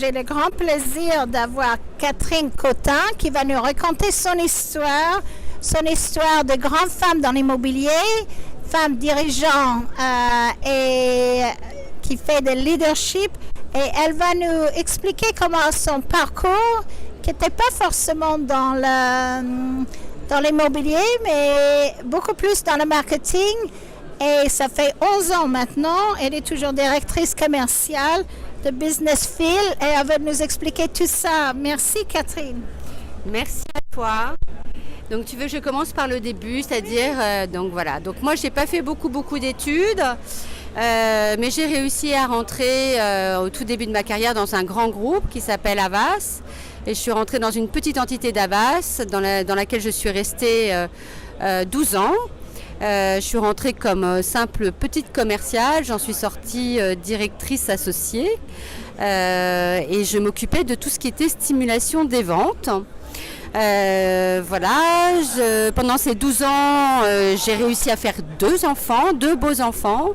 j'ai le grand plaisir d'avoir Catherine Cotin qui va nous raconter son histoire de grande femme dans l'immobilier, femme dirigeante et qui fait de leadership. Et elle va nous expliquer comment son parcours, qui n'était pas forcément dans l'immobilier, mais beaucoup plus dans le marketing. Et ça fait 11 ans maintenant. Elle est toujours directrice commerciale de Business Feel et elle va nous expliquer tout ça. Merci Catherine. Merci à toi. Donc tu veux que je commence par le début, c'est-à-dire, donc voilà. Donc moi j'ai pas fait beaucoup d'études, mais j'ai réussi à rentrer au tout début de ma carrière dans un grand groupe qui s'appelle Havas. Et je suis rentrée dans une petite entité d'Havas dans laquelle je suis restée 12 ans. Je suis rentrée comme simple petite commerciale, j'en suis sortie directrice associée et je m'occupais de tout ce qui était stimulation des ventes. Pendant ces 12 ans, j'ai réussi à faire 2 beaux enfants.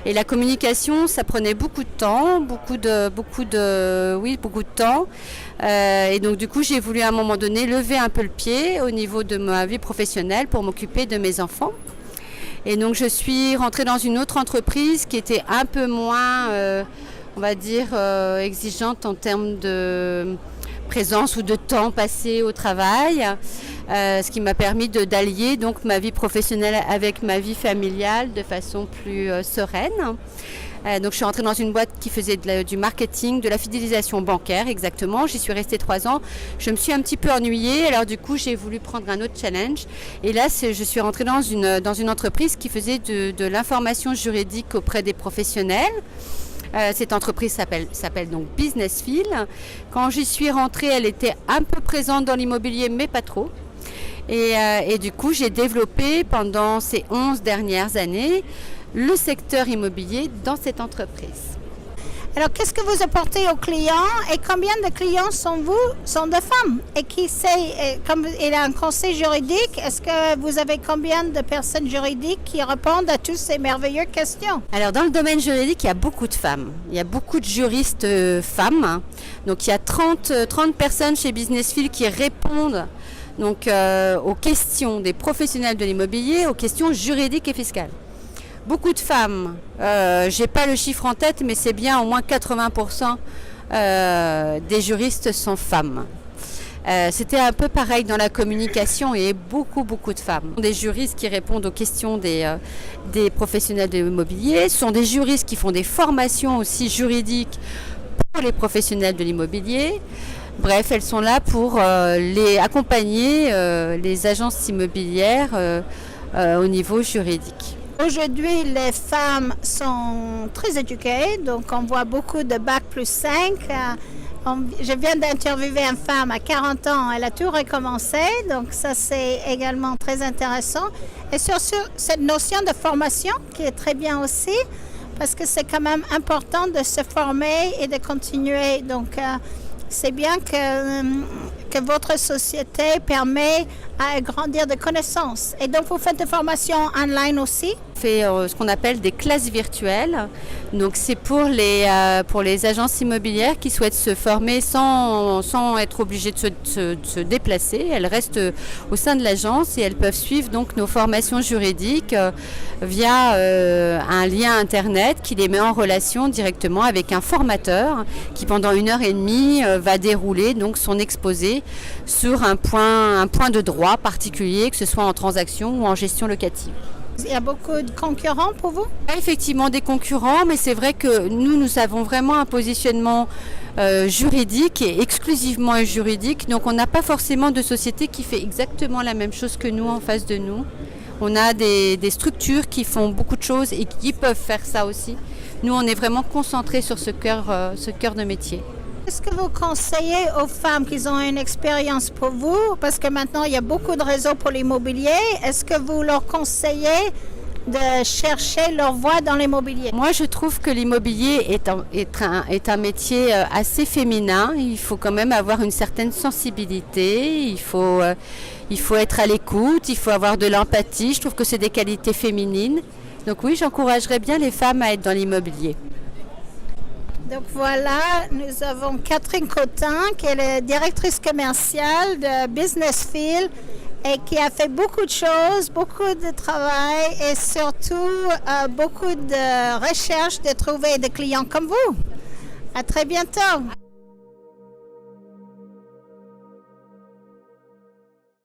Et la communication, ça prenait beaucoup de temps, beaucoup de temps. Et donc du coup, j'ai voulu à un moment donné lever un peu le pied au niveau de ma vie professionnelle pour m'occuper de mes enfants. Et donc je suis rentrée dans une autre entreprise qui était un peu moins, exigeante en termes de présence ou de temps passé au travail, ce qui m'a permis d'allier donc ma vie professionnelle avec ma vie familiale de façon plus sereine. Donc je suis rentrée dans une boîte qui faisait du marketing, de la fidélisation bancaire exactement. J'y suis restée 3 ans. Je me suis un petit peu ennuyée, alors du coup j'ai voulu prendre un autre challenge. Et là je suis rentrée dans une entreprise qui faisait de l'information juridique auprès des professionnels. Cette entreprise s'appelle donc Business Feel. Quand j'y suis rentrée, elle était un peu présente dans l'immobilier, mais pas trop. Et du coup, j'ai développé pendant ces 11 dernières années le secteur immobilier dans cette entreprise. Alors, qu'est-ce que vous apportez aux clients et combien de clients sont de femmes? Et qui sait, comme il y a un conseil juridique, est-ce que vous avez combien de personnes juridiques qui répondent à toutes ces merveilleuses questions? Alors, dans le domaine juridique, il y a beaucoup de femmes. Il y a beaucoup de juristes femmes. Donc, il y a 30 personnes chez Business Feel qui répondent donc, aux questions des professionnels de l'immobilier, aux questions juridiques et fiscales. Beaucoup de femmes, j'ai pas le chiffre en tête, mais c'est bien au moins 80% des juristes sont femmes. C'était un peu pareil dans la communication et beaucoup de femmes. Des juristes qui répondent aux questions des professionnels de l'immobilier, sont des juristes qui font des formations aussi juridiques pour les professionnels de l'immobilier. Bref, elles sont là pour accompagner les agences immobilières au niveau juridique. Aujourd'hui, les femmes sont très éduquées, donc on voit beaucoup de bac plus 5. Je viens d'interviewer une femme à 40 ans, elle a tout recommencé, donc ça c'est également très intéressant. Et sur cette notion de formation qui est très bien aussi, parce que c'est quand même important de se former et de continuer. Donc c'est bien que votre société permet à grandir de connaissances. Et donc, vous faites des formations online aussi? On fait ce qu'on appelle des classes virtuelles. Donc, c'est pour les agences immobilières qui souhaitent se former sans être obligées de se déplacer. Elles restent au sein de l'agence et elles peuvent suivre donc nos formations juridiques via un lien Internet qui les met en relation directement avec un formateur qui, pendant 1h30, va dérouler donc son exposé sur un point de droit particulier, que ce soit en transaction ou en gestion locative. Il y a beaucoup de concurrents pour vous? Effectivement des concurrents, mais c'est vrai que nous avons vraiment un positionnement juridique et exclusivement juridique. Donc on n'a pas forcément de société qui fait exactement la même chose que nous en face de nous. On a des structures qui font beaucoup de choses et qui peuvent faire ça aussi. Nous, on est vraiment concentrés sur ce cœur de métier. Est-ce que vous conseillez aux femmes qui ont une expérience pour vous? Parce que maintenant, il y a beaucoup de réseaux pour l'immobilier. Est-ce que vous leur conseillez de chercher leur voie dans l'immobilier? Moi, je trouve que l'immobilier est un métier assez féminin. Il faut quand même avoir une certaine sensibilité. Il faut être à l'écoute. Il faut avoir de l'empathie. Je trouve que c'est des qualités féminines. Donc oui, j'encouragerais bien les femmes à être dans l'immobilier. Donc voilà, nous avons Catherine Cotin, qui est la directrice commerciale de Business Field et qui a fait beaucoup de choses, beaucoup de travail et surtout beaucoup de recherche de trouver des clients comme vous. À très bientôt.